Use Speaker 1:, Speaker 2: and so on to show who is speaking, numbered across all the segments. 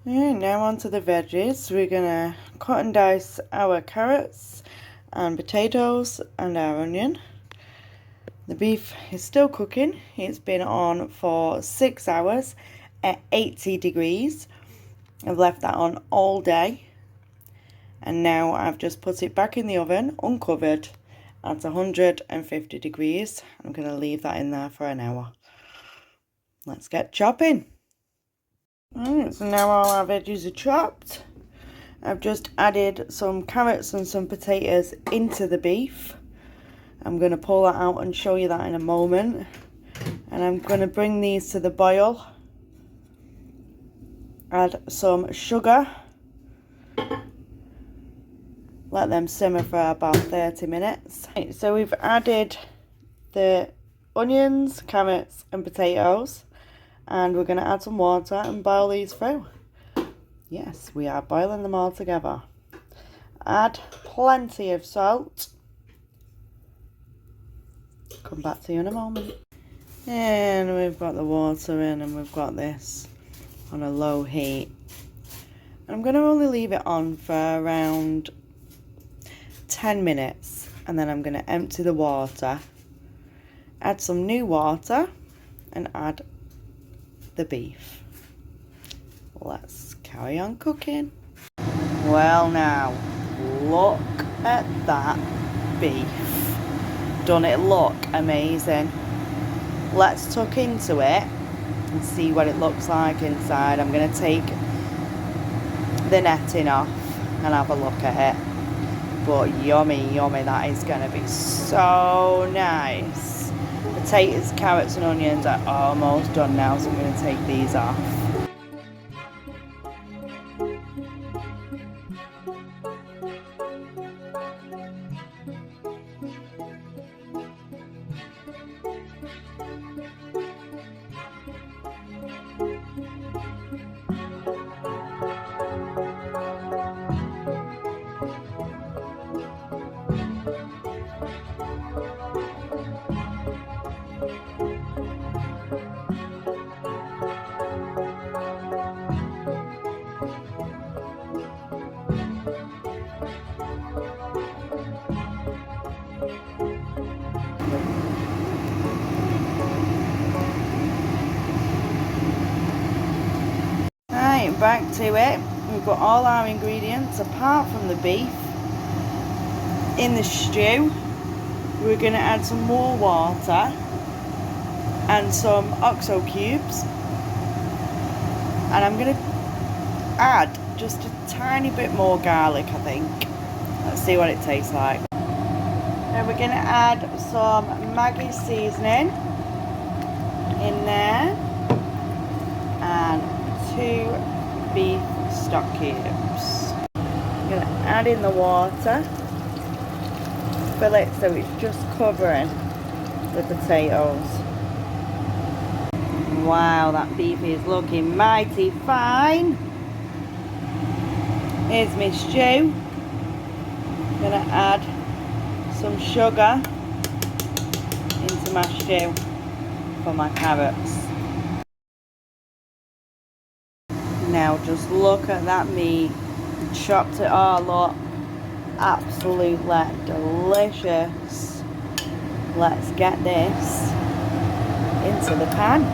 Speaker 1: Alright, now on to the veggies. We're gonna cut and dice our carrots and potatoes and our onion. The beef is still cooking. It's been on for 6 hours at 80 degrees. I've left that on all day. And now I've just put it back in the oven, uncovered, at 150 degrees. I'm going to leave that in there for an hour. Let's get chopping. Alright, so now all our veggies are chopped. I've just added some carrots and some potatoes into the beef. I'm going to pull that out and show you that in a moment. And I'm going to bring these to the boil. Add some sugar. Let them simmer for about 30 minutes. Right, so we've added the onions, carrots and potatoes. And we're going to add some water and boil these through. Yes, we are boiling them all together. Add plenty of salt. Come back to you in a moment. And we've got the water in and we've got this on a low heat. I'm going to only leave it on for around 10 minutes. And then I'm going to empty the water. Add some new water and add the beef. Let's carry on cooking. Well now, look at that beef. Doesn't it look amazing? Let's tuck into it and see what it looks like inside. I'm going to take the netting off and have a look at it. But yummy, yummy, that is going to be so nice. Potatoes, carrots and onions are almost done now, so I'm going to take these off. Right, back to it. We've got all our ingredients apart from the beef in the stew. We're going to add some more water and some OXO cubes, and I'm going to add just a tiny bit more garlic, I think. Let's see what it tastes like. And we're going to add some Maggi seasoning in there and 2 beef stock cubes. I'm going to add in the water, fill it so it's just covering the potatoes. Wow, that beef is looking mighty fine. Here's my stew. I'm going to add some sugar into my stew for my carrots. Now just look at that meat. Chopped it all up. Absolutely delicious. Let's get this into the pan.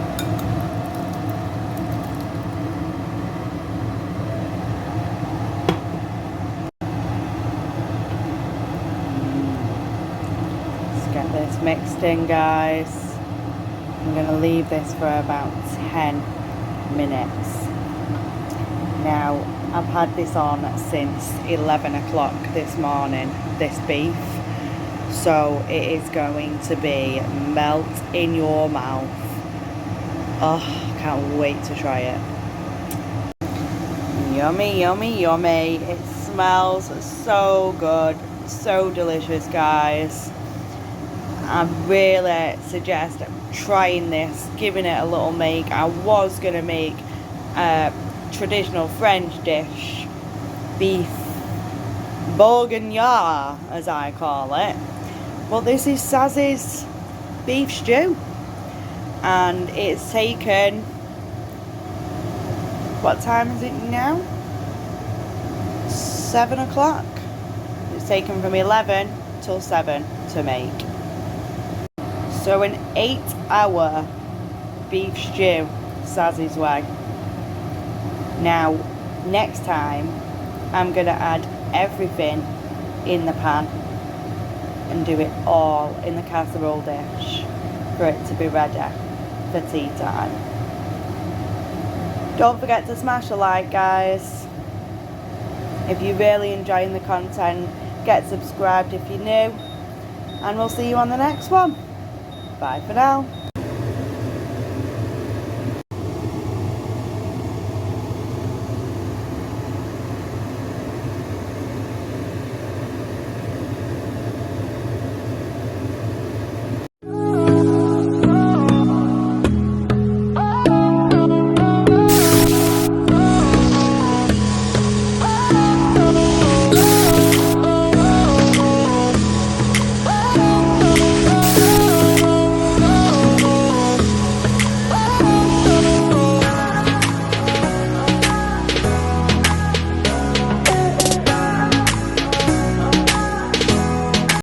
Speaker 1: mixed in, guys. I'm going to leave this for about 10 minutes. Now, I've had this on since 11 o'clock this morning, this beef. So it is going to be melt in your mouth. Oh, can't wait to try it. Yummy, yummy, yummy. It smells so good, so delicious, guys. I really suggest trying this, giving it a little make. I was going to make a traditional French dish, beef bourguignon, as I call it. But this is Sazzy's beef stew. And it's taken, what time is it now? 7 o'clock. It's taken from 11 till 7 to make. So an 8-hour beef stew, Sazzy's way. Now, next time, I'm going to add everything in the pan and do it all in the casserole dish for it to be ready for tea time. Don't forget to smash a like, guys. If you're really enjoying the content, get subscribed if you're new, and we'll see you on the next one. Bye for now.